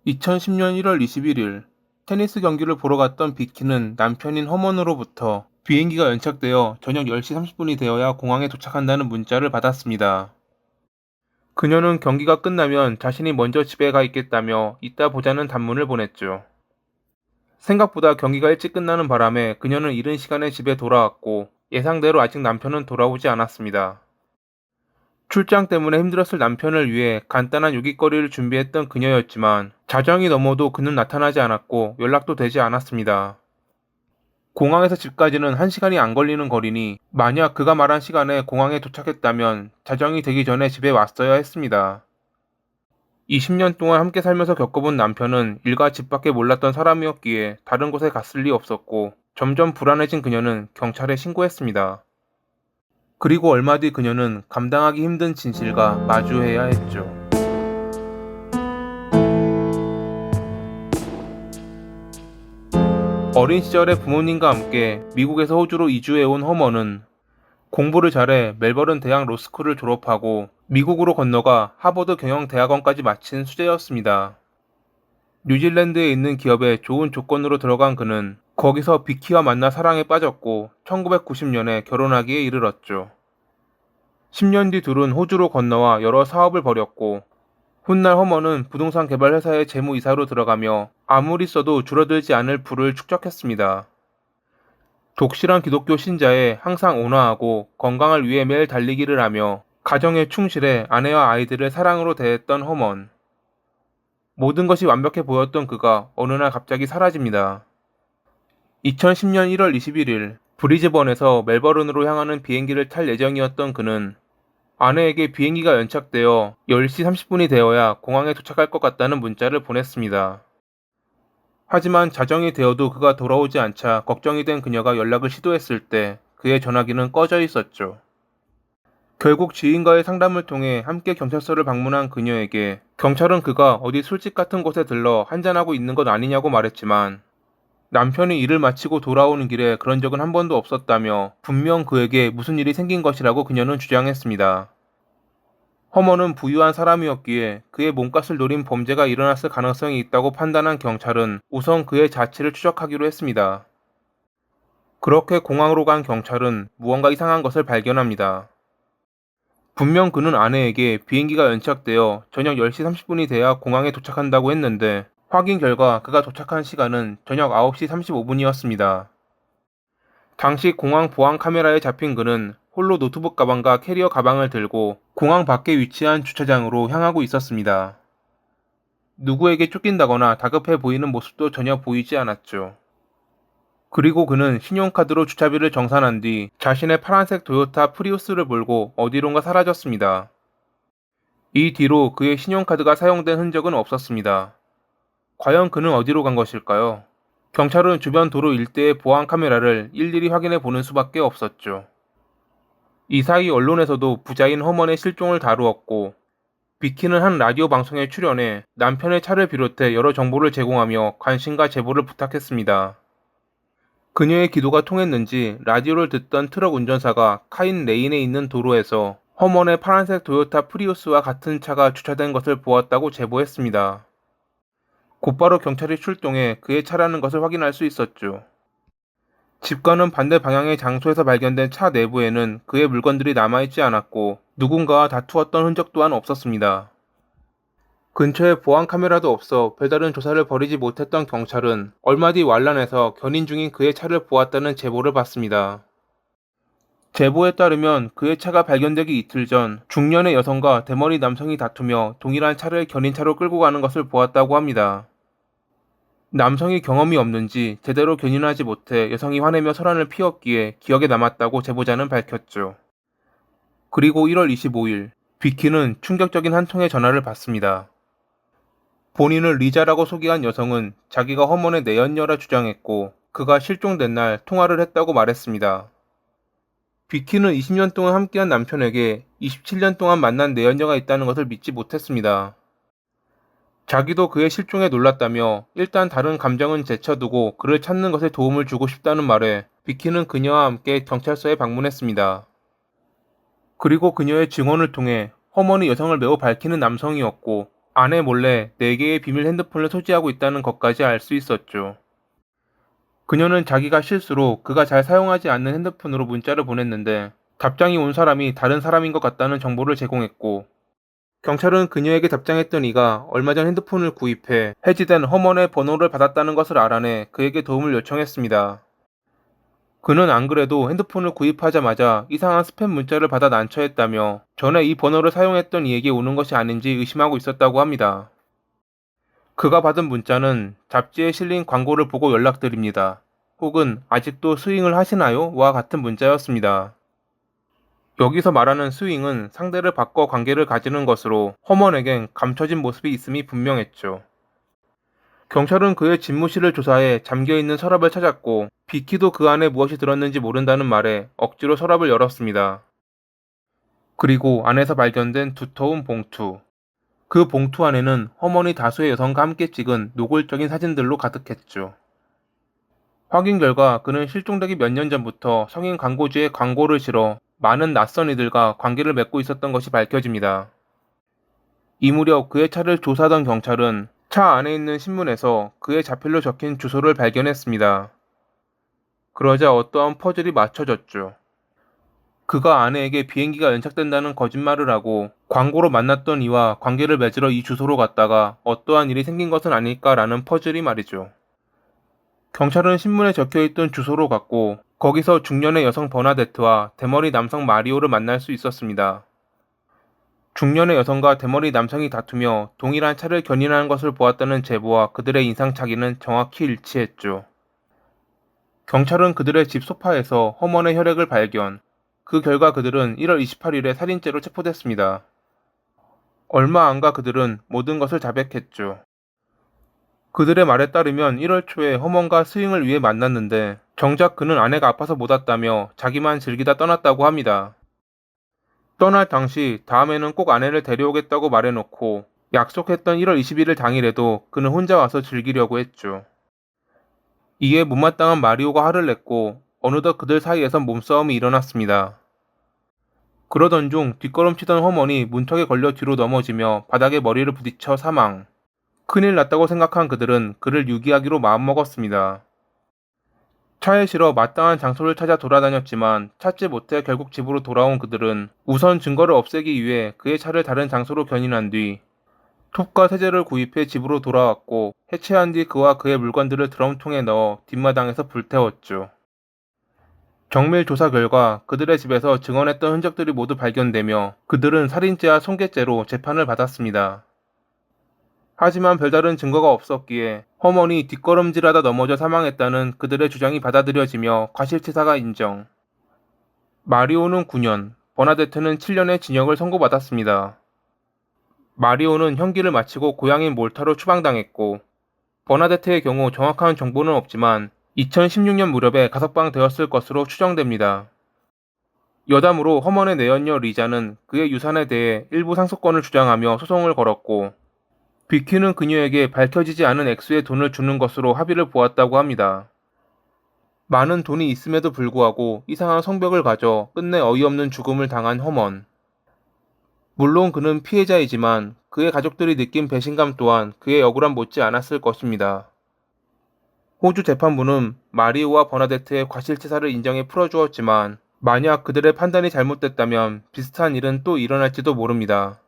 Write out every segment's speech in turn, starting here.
2010년 1월 21일 테니스 경기를 보러 갔던 비키는 남편인 허먼으로부터 비행기가 연착되어 저녁 10시 30분이 되어야 공항에 도착한다는 문자를 받았습니다. 그녀는 경기가 끝나면 자신이 먼저 집에 가 있겠다며 이따 보자는 단문을 보냈죠. 생각보다 경기가 일찍 끝나는 바람에 그녀는 이른 시간에 집에 돌아왔고 예상대로 아직 남편은 돌아오지 않았습니다. 출장 때문에 힘들었을 남편을 위해 간단한 요깃거리를 준비했던 그녀였지만 자정이 넘어도 그는 나타나지 않았고 연락도 되지 않았습니다. 공항에서 집까지는 1시간이 안 걸리는 거리니 만약 그가 말한 시간에 공항에 도착했다면 자정이 되기 전에 집에 왔어야 했습니다. 20년 동안 함께 살면서 겪어본 남편은 일과 집 밖에 몰랐던 사람이었기에 다른 곳에 갔을 리 없었고 점점 불안해진 그녀는 경찰에 신고했습니다. 그리고 얼마 뒤 그녀는 감당하기 힘든 진실과 마주해야 했죠. 어린 시절에 부모님과 함께 미국에서 호주로 이주해온 허먼은 공부를 잘해 멜버른 대학 로스쿨을 졸업하고 미국으로 건너가 하버드 경영대학원까지 마친 수재였습니다. 뉴질랜드에 있는 기업에 좋은 조건으로 들어간 그는 거기서 비키와 만나 사랑에 빠졌고 1990년에 결혼하기에 이르렀죠. 10년 뒤 둘은 호주로 건너와 여러 사업을 벌였고 훗날 허먼은 부동산 개발 회사의 재무이사로 들어가며 아무리 써도 줄어들지 않을 부를 축적했습니다. 독실한 기독교 신자에 항상 온화하고 건강을 위해 매일 달리기를 하며 가정에 충실해 아내와 아이들을 사랑으로 대했던 허먼. 모든 것이 완벽해 보였던 그가 어느 날 갑자기 사라집니다. 2010년 1월 21일 브리즈번에서 멜버른으로 향하는 비행기를 탈 예정이었던 그는 아내에게 비행기가 연착되어 10시 30분이 되어야 공항에 도착할 것 같다는 문자를 보냈습니다. 하지만 자정이 되어도 그가 돌아오지 않자 걱정이 된 그녀가 연락을 시도했을 때 그의 전화기는 꺼져 있었죠. 결국 지인과의 상담을 통해 함께 경찰서를 방문한 그녀에게 경찰은 그가 어디 술집 같은 곳에 들러 한잔하고 있는 것 아니냐고 말했지만 남편이 일을 마치고 돌아오는 길에 그런 적은 한 번도 없었다며 분명 그에게 무슨 일이 생긴 것이라고 그녀는 주장했습니다. 허먼은 부유한 사람이었기에 그의 몸값을 노린 범죄가 일어났을 가능성이 있다고 판단한 경찰은 우선 그의 자취를 추적하기로 했습니다. 그렇게 공항으로 간 경찰은 무언가 이상한 것을 발견합니다. 분명 그는 아내에게 비행기가 연착되어 저녁 10시 30분이 돼야 공항에 도착한다고 했는데 확인 결과 그가 도착한 시간은 저녁 9시 35분이었습니다. 당시 공항 보안 카메라에 잡힌 그는 홀로 노트북 가방과 캐리어 가방을 들고 공항 밖에 위치한 주차장으로 향하고 있었습니다. 누구에게 쫓긴다거나 다급해 보이는 모습도 전혀 보이지 않았죠. 그리고 그는 신용카드로 주차비를 정산한 뒤 자신의 파란색 토요타 프리우스를 몰고 어디론가 사라졌습니다. 이 뒤로 그의 신용카드가 사용된 흔적은 없었습니다. 과연 그는 어디로 간 것일까요? 경찰은 주변 도로 일대의 보안 카메라를 일일이 확인해 보는 수밖에 없었죠. 이 사이 언론에서도 부자인 허먼의 실종을 다루었고 비키는 한 라디오 방송에 출연해 남편의 차를 비롯해 여러 정보를 제공하며 관심과 제보를 부탁했습니다. 그녀의 기도가 통했는지 라디오를 듣던 트럭 운전사가 카인 레인에 있는 도로에서 허먼의 파란색 토요타 프리우스와 같은 차가 주차된 것을 보았다고 제보했습니다. 곧바로 경찰이 출동해 그의 차라는 것을 확인할 수 있었죠. 집과는 반대 방향의 장소에서 발견된 차 내부에는 그의 물건들이 남아있지 않았고 누군가와 다투었던 흔적 또한 없었습니다. 근처에 보안 카메라도 없어 별다른 조사를 벌이지 못했던 경찰은 얼마 뒤 완란해서 견인 중인 그의 차를 보았다는 제보를 받습니다. 제보에 따르면 그의 차가 발견되기 이틀 전 중년의 여성과 대머리 남성이 다투며 동일한 차를 견인차로 끌고 가는 것을 보았다고 합니다. 남성이 경험이 없는지 제대로 견인하지 못해 여성이 화내며 소란을 피웠기에 기억에 남았다고 제보자는 밝혔죠. 그리고 1월 25일, 비키는 충격적인 한 통의 전화를 받습니다. 본인을 리자라고 소개한 여성은 자기가 허먼의 내연녀라 주장했고 그가 실종된 날 통화를 했다고 말했습니다. 비키는 20년 동안 함께한 남편에게 27년 동안 만난 내연녀가 있다는 것을 믿지 못했습니다. 자기도 그의 실종에 놀랐다며 일단 다른 감정은 제쳐두고 그를 찾는 것에 도움을 주고 싶다는 말에 비키는 그녀와 함께 경찰서에 방문했습니다. 그리고 그녀의 증언을 통해 허먼이 여성을 매우 밝히는 남성이었고 아내 몰래 4개의 비밀 핸드폰을 소지하고 있다는 것까지 알 수 있었죠. 그녀는 자기가 실수로 그가 잘 사용하지 않는 핸드폰으로 문자를 보냈는데 답장이 온 사람이 다른 사람인 것 같다는 정보를 제공했고, 경찰은 그녀에게 답장했던 이가 얼마 전 핸드폰을 구입해 해지된 허먼의 번호를 받았다는 것을 알아내 그에게 도움을 요청했습니다. 그는 안 그래도 핸드폰을 구입하자마자 이상한 스팸 문자를 받아 난처했다며 전에 이 번호를 사용했던 이에게 오는 것이 아닌지 의심하고 있었다고 합니다. 그가 받은 문자는 잡지에 실린 광고를 보고 연락드립니다. 혹은 아직도 스윙을 하시나요? 와 같은 문자였습니다. 여기서 말하는 스윙은 상대를 바꿔 관계를 가지는 것으로 허먼에겐 감춰진 모습이 있음이 분명했죠. 경찰은 그의 집무실을 조사해 잠겨있는 서랍을 찾았고, 비키도 그 안에 무엇이 들었는지 모른다는 말에 억지로 서랍을 열었습니다. 그리고 안에서 발견된 두터운 봉투. 그 봉투 안에는 허먼이 다수의 여성과 함께 찍은 노골적인 사진들로 가득했죠. 확인 결과 그는 실종되기 몇 년 전부터 성인 광고주의 광고를 실어 많은 낯선 이들과 관계를 맺고 있었던 것이 밝혀집니다. 이 무렵 그의 차를 조사하던 경찰은 차 안에 있는 신문에서 그의 자필로 적힌 주소를 발견했습니다. 그러자 어떠한 퍼즐이 맞춰졌죠. 그가 아내에게 비행기가 연착된다는 거짓말을 하고 광고로 만났던 이와 관계를 맺으러 이 주소로 갔다가 어떠한 일이 생긴 것은 아닐까라는 퍼즐이 말이죠. 경찰은 신문에 적혀있던 주소로 갔고, 거기서 중년의 여성 버나데트와 대머리 남성 마리오를 만날 수 있었습니다. 중년의 여성과 대머리 남성이 다투며 동일한 차를 견인하는 것을 보았다는 제보와 그들의 인상착의는 정확히 일치했죠. 경찰은 그들의 집 소파에서 허먼의 혈액을 발견. 그 결과 그들은 1월 28일에 살인죄로 체포됐습니다. 얼마 안 가 그들은 모든 것을 자백했죠. 그들의 말에 따르면 1월 초에 허먼과 스윙을 위해 만났는데 정작 그는 아내가 아파서 못 왔다며 자기만 즐기다 떠났다고 합니다. 떠날 당시 다음에는 꼭 아내를 데려오겠다고 말해놓고 약속했던 1월 21일 당일에도 그는 혼자 와서 즐기려고 했죠. 이에 못마땅한 마리오가 화를 냈고 어느덧 그들 사이에선 몸싸움이 일어났습니다. 그러던 중 뒷걸음치던 허먼이 문턱에 걸려 뒤로 넘어지며 바닥에 머리를 부딪혀 사망. 큰일 났다고 생각한 그들은 그를 유기하기로 마음먹었습니다. 차에 실어 마땅한 장소를 찾아 돌아다녔지만 찾지 못해 결국 집으로 돌아온 그들은 우선 증거를 없애기 위해 그의 차를 다른 장소로 견인한 뒤 톱과 세제를 구입해 집으로 돌아왔고, 해체한 뒤 그와 그의 물건들을 드럼통에 넣어 뒷마당에서 불태웠죠. 정밀 조사 결과 그들의 집에서 증언했던 흔적들이 모두 발견되며 그들은 살인죄와 손괴죄로 재판을 받았습니다. 하지만 별다른 증거가 없었기에 허먼이 뒷걸음질하다 넘어져 사망했다는 그들의 주장이 받아들여지며 과실치사가 인정. 마리오는 9년, 버나데트는 7년의 징역을 선고받았습니다. 마리오는 형기를 마치고 고향인 몰타로 추방당했고, 버나데트의 경우 정확한 정보는 없지만 2016년 무렵에 가석방되었을 것으로 추정됩니다. 여담으로 허먼의 내연녀 리자는 그의 유산에 대해 일부 상속권을 주장하며 소송을 걸었고, 비키는 그녀에게 밝혀지지 않은 액수의 돈을 주는 것으로 합의를 보았다고 합니다. 많은 돈이 있음에도 불구하고 이상한 성벽을 가져 끝내 어이없는 죽음을 당한 허먼. 물론 그는 피해자이지만 그의 가족들이 느낀 배신감 또한 그의 억울함 못지 않았을 것입니다. 호주 재판부는 마리오와 버나데트의 과실치사를 인정해 풀어주었지만 만약 그들의 판단이 잘못됐다면 비슷한 일은 또 일어날지도 모릅니다.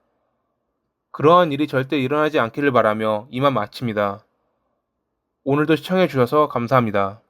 그러한 일이 절대 일어나지 않기를 바라며 이만 마칩니다. 오늘도 시청해주셔서 감사합니다.